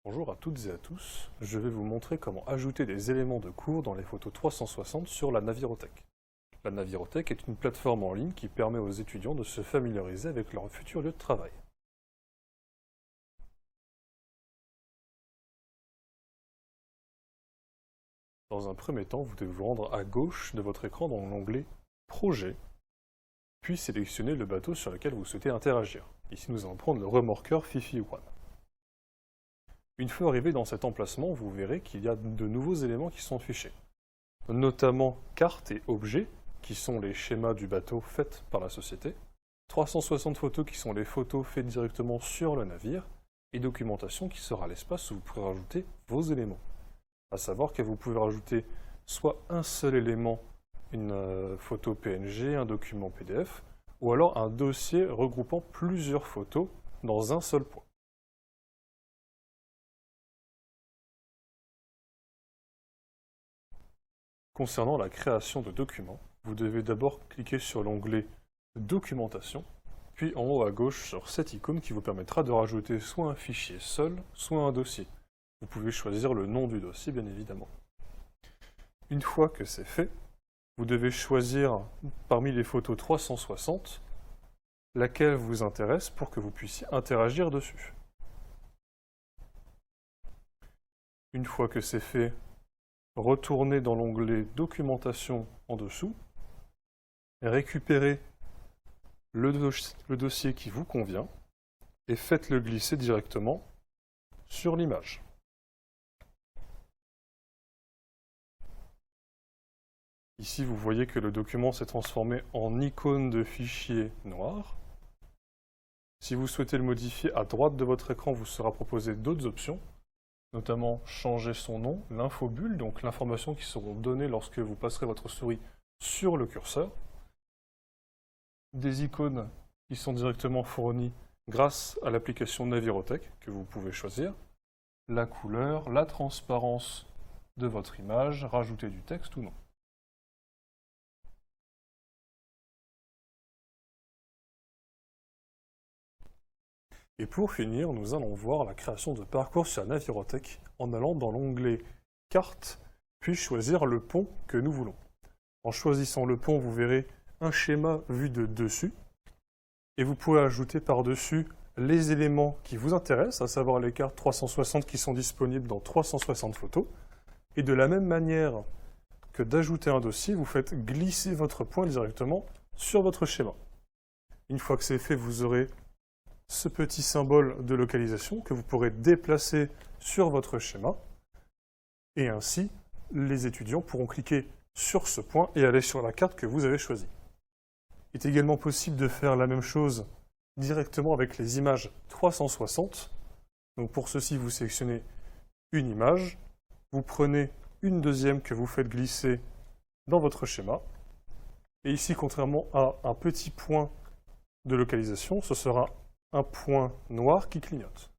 Bonjour à toutes et à tous, je vais vous montrer comment ajouter des éléments de cours dans les photos 360 sur la Navirothèque. La Navirothèque est une plateforme en ligne qui permet aux étudiants de se familiariser avec leur futur lieu de travail. Dans un premier temps, vous devez vous rendre à gauche de votre écran dans l'onglet Projet, puis sélectionner le bateau sur lequel vous souhaitez interagir. Ici, nous allons prendre le remorqueur Fifi One. Une fois arrivé dans cet emplacement, vous verrez qu'il y a de nouveaux éléments qui sont affichés, notamment cartes et objets, qui sont les schémas du bateau faits par la société, 360 photos qui sont les photos faites directement sur le navire, et documentation qui sera l'espace où vous pourrez rajouter vos éléments. À savoir que vous pouvez rajouter soit un seul élément, une photo PNG, un document PDF, ou alors un dossier regroupant plusieurs photos dans un seul point. Concernant la création de documents, vous devez d'abord cliquer sur l'onglet Documentation, puis en haut à gauche sur cette icône qui vous permettra de rajouter soit un fichier seul, soit un dossier. Vous pouvez choisir le nom du dossier, bien évidemment. Une fois que c'est fait, vous devez choisir parmi les photos 360 laquelle vous intéresse pour que vous puissiez interagir dessus. Une fois que c'est fait, retournez dans l'onglet Documentation en dessous, récupérez le dossier qui vous convient et faites-le glisser directement sur l'image. Ici, vous voyez que le document s'est transformé en icône de fichier noir. Si vous souhaitez le modifier, à droite de votre écran, vous sera proposé d'autres options, notamment changer son nom, l'infobulle, donc l'information qui seront données lorsque vous passerez votre souris sur le curseur, des icônes qui sont directement fournies grâce à l'application Navirothèque que vous pouvez choisir, la couleur, la transparence de votre image, rajouter du texte ou non. Et pour finir, nous allons voir la création de parcours sur la Navirothèque en allant dans l'onglet Cartes, puis choisir le pont que nous voulons. En choisissant le pont, vous verrez un schéma vu de dessus, et vous pouvez ajouter par-dessus les éléments qui vous intéressent, à savoir les cartes 360 qui sont disponibles dans 360 photos, et de la même manière que d'ajouter un dossier, vous faites glisser votre point directement sur votre schéma. Une fois que c'est fait, vous aurez ce petit symbole de localisation que vous pourrez déplacer sur votre schéma, et ainsi, les étudiants pourront cliquer sur ce point et aller sur la carte que vous avez choisie. Il est également possible de faire la même chose directement avec les images 360. Donc pour ceci, vous sélectionnez une image, vous prenez une deuxième que vous faites glisser dans votre schéma, et ici, contrairement à un petit point de localisation, ce sera un point noir qui clignote.